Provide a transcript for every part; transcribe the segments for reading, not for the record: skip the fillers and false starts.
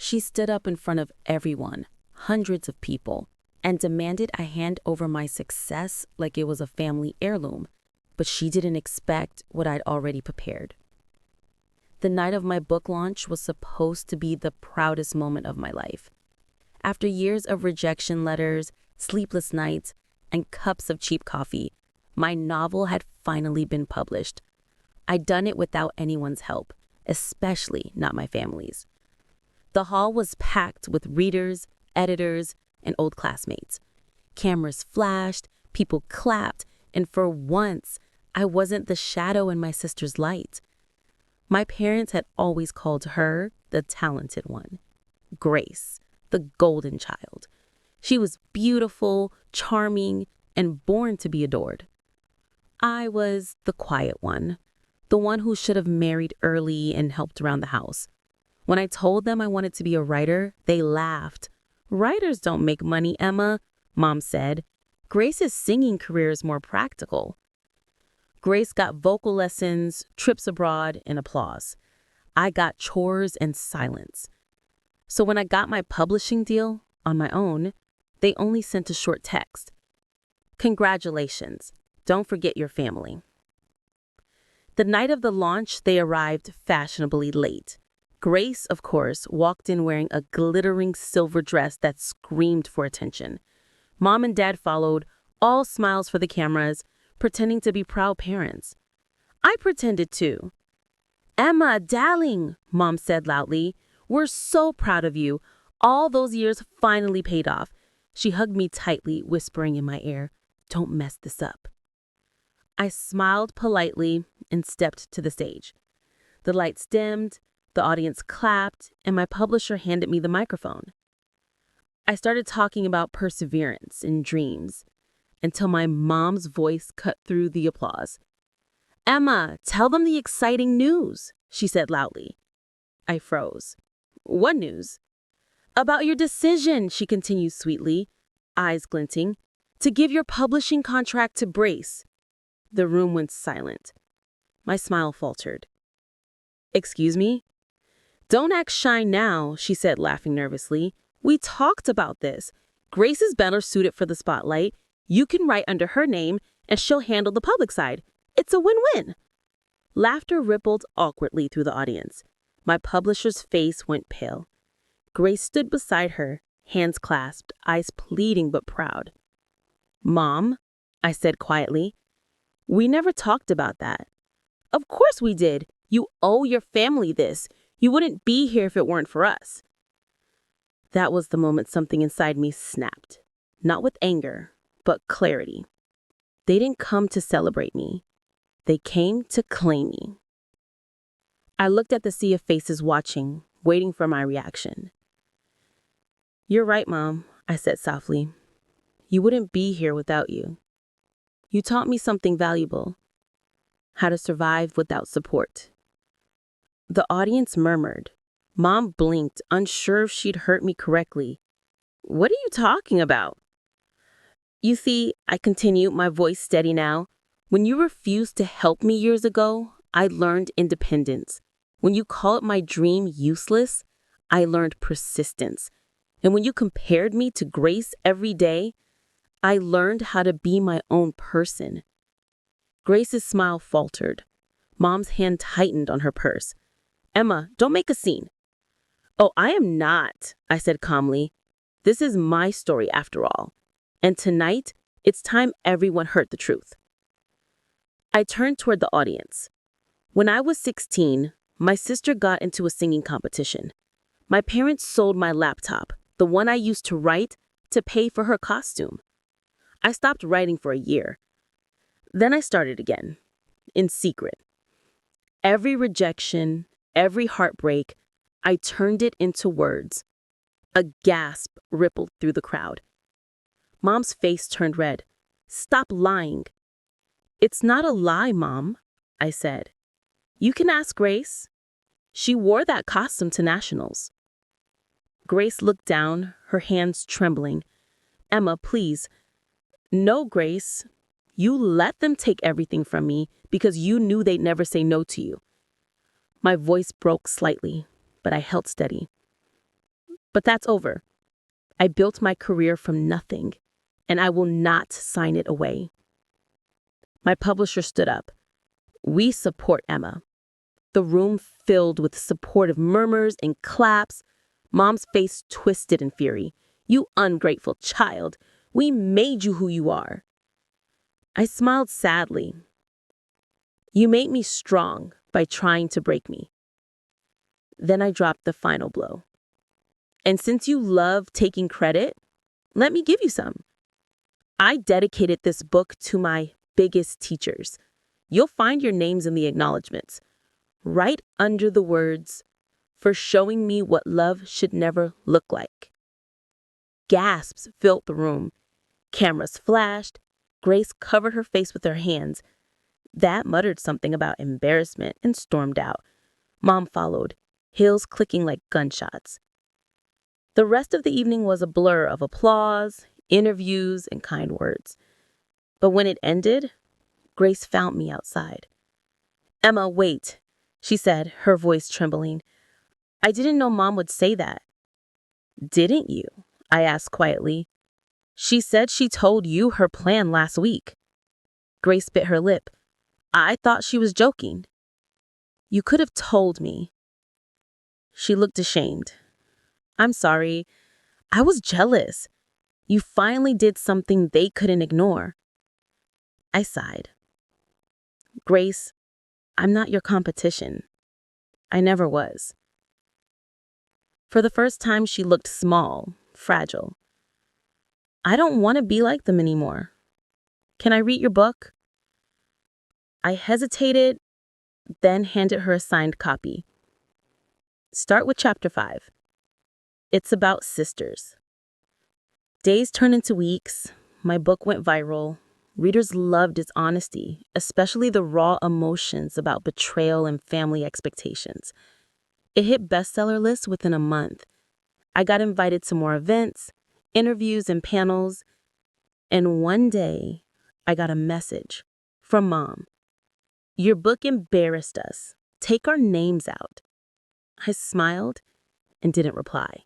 She stood up in front of everyone, hundreds of people, and demanded I hand over my success like it was a family heirloom, but she didn't expect what I'd already prepared. The night of my book launch was supposed to be the proudest moment of my life. After years of rejection letters, sleepless nights, and cups of cheap coffee, my novel had finally been published. I'd done it without anyone's help, especially not my family's. The hall was packed with readers, editors, and old classmates. Cameras flashed, people clapped, and for once, I wasn't the shadow in my sister's light. My parents had always called her the talented one, Grace, the golden child. She was beautiful, charming, and born to be adored. I was the quiet one, the one who should have married early and helped around the house. When I told them I wanted to be a writer, they laughed. "Writers don't make money, Emma," Mom said. "Grace's singing career is more practical." Grace got vocal lessons, trips abroad, and applause. I got chores and silence. So when I got my publishing deal on my own, they only sent a short text. "Congratulations. Don't forget your family." The night of the launch, they arrived fashionably late. Grace, of course, walked in wearing a glittering silver dress that screamed for attention. Mom and Dad followed, all smiles for the cameras, pretending to be proud parents. I pretended too. "Emma, darling," Mom said loudly, "we're so proud of you. All those years finally paid off." She hugged me tightly, whispering in my ear, "Don't mess this up." I smiled politely and stepped to the stage. The lights dimmed, the audience clapped, and my publisher handed me the microphone. I started talking about perseverance and dreams until my mom's voice cut through the applause. "Emma, tell them the exciting news," she said loudly. I froze. "What news?" "About your decision," she continued sweetly, eyes glinting, "to give your publishing contract to Brace." The room went silent. My smile faltered. "Excuse me?" "Don't act shy now," she said, laughing nervously. "We talked about this. Grace is better suited for the spotlight. You can write under her name, and she'll handle the public side. It's a win-win." Laughter rippled awkwardly through the audience. My publisher's face went pale. Grace stood beside her, hands clasped, eyes pleading but proud. "Mom," I said quietly, "we never talked about that." "Of course we did. You owe your family this. You wouldn't be here if it weren't for us." That was the moment something inside me snapped. Not with anger, but clarity. They didn't come to celebrate me. They came to claim me. I looked at the sea of faces watching, waiting for my reaction. "You're right, Mom," I said softly. "You wouldn't be here without you. You taught me something valuable, how to survive without support." The audience murmured. Mom blinked, unsure if she'd heard me correctly. "What are you talking about?" "You see," I continued, my voice steady now, "when you refused to help me years ago, I learned independence. When you called my dream useless, I learned persistence. And when you compared me to Grace every day, I learned how to be my own person." Grace's smile faltered. Mom's hand tightened on her purse. "Emma, don't make a scene." "Oh, I am not," I said calmly. "This is my story after all. And tonight, it's time everyone heard the truth." I turned toward the audience. When I was 16, my sister got into a singing competition. My parents sold my laptop, the one I used to write, to pay for her costume. I stopped writing for a year. Then I started again, in secret. Every rejection, every heartbreak, I turned it into words. A gasp rippled through the crowd. Mom's face turned red. "Stop lying." "It's not a lie, Mom," I said. "You can ask Grace. She wore that costume to nationals." Grace looked down, her hands trembling. "Emma, please." "No, Grace. You let them take everything from me because you knew they'd never say no to you." My voice broke slightly, but I held steady. But that's over. I built my career from nothing, and I will not sign it away. My publisher stood up. We support Emma. The room filled with supportive murmurs and claps. Mom's face twisted in fury. You ungrateful child. We made you who you are. I smiled sadly. You made me strong by trying to break me. Then I dropped the final blow. And since you love taking credit, let me give you some. I dedicated this book to my biggest teachers. You'll find your names in the acknowledgments, right under the words, for showing me what love should never look like. Gasps filled the room. Cameras flashed. Grace covered her face with her hands. Dad muttered something about embarrassment and stormed out. Mom followed, heels clicking like gunshots. The rest of the evening was a blur of applause, interviews, and kind words. But when it ended, Grace found me outside. Emma, wait, she said, her voice trembling. I didn't know Mom would say that. Didn't you? I asked quietly. She said she told you her plan last week. Grace bit her lip. I thought she was joking. You could have told me. She looked ashamed. I'm sorry. I was jealous. You finally did something they couldn't ignore. I sighed. Grace, I'm not your competition. I never was. For the first time, she looked small, fragile. I don't want to be like them anymore. Can I read your book? I hesitated, then handed her a signed copy. Start with chapter 5. It's about sisters. Days turned into weeks. My book went viral. Readers loved its honesty, especially the raw emotions about betrayal and family expectations. It hit bestseller lists within a month. I got invited to more events, interviews, and panels. And one day, I got a message from Mom. Your book embarrassed us. Take our names out. I smiled and didn't reply.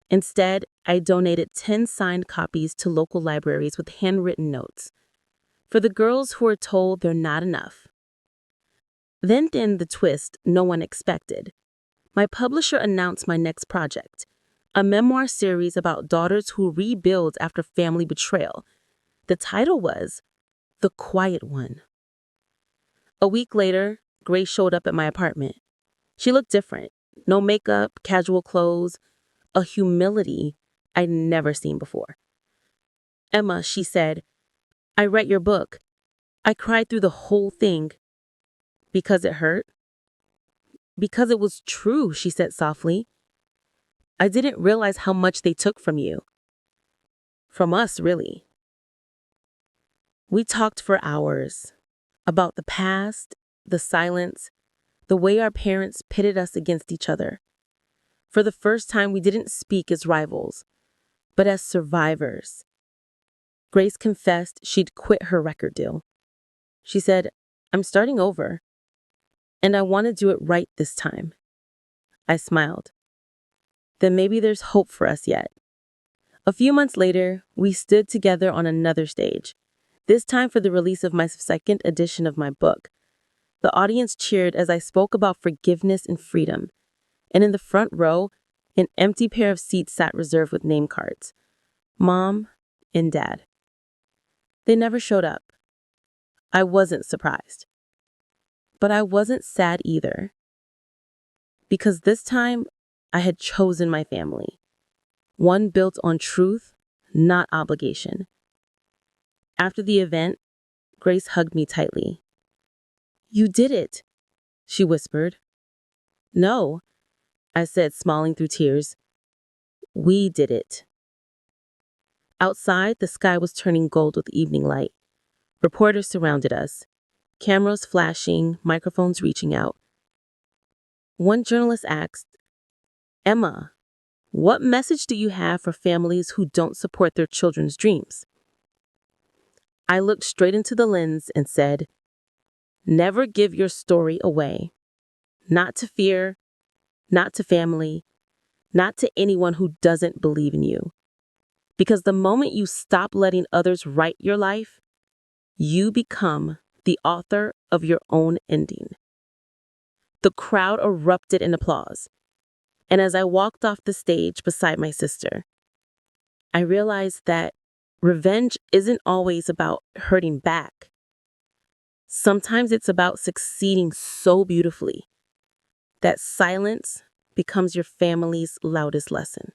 Instead, I donated 10 signed copies to local libraries with handwritten notes for the girls who are told they're not enough. Then the twist no one expected. My publisher announced my next project, a memoir series about daughters who rebuild after family betrayal. The title was The Quiet One. A week later, Grace showed up at my apartment. She looked different. No makeup, casual clothes, a humility I'd never seen before. Emma, she said, I read your book. I cried through the whole thing. Because it hurt? Because it was true, she said softly. I didn't realize how much they took from you. From us, really. We talked for hours about the past, the silence, the way our parents pitted us against each other. For the first time, we didn't speak as rivals, but as survivors. Grace confessed she'd quit her record deal. She said, I'm starting over, and I want to do it right this time. I smiled. Then maybe there's hope for us yet. A few months later, we stood together on another stage, this time for the release of my second edition of my book. The audience cheered as I spoke about forgiveness and freedom, and in the front row, an empty pair of seats sat reserved with name cards. Mom and Dad. They never showed up. I wasn't surprised. But I wasn't sad either. Because this time, I had chosen my family. One built on truth, not obligation. After the event, Grace hugged me tightly. You did it, she whispered. No, I said, smiling through tears. We did it. Outside, the sky was turning gold with evening light. Reporters surrounded us, cameras flashing, microphones reaching out. One journalist asked, Emma, what message do you have for families who don't support their children's dreams? I looked straight into the lens and said, never give your story away. Not to fear, not to family, not to anyone who doesn't believe in you. Because the moment you stop letting others write your life, you become the author of your own ending. The crowd erupted in applause, and as I walked off the stage beside my sister, I realized that revenge isn't always about hurting back. Sometimes it's about succeeding so beautifully that silence becomes your family's loudest lesson.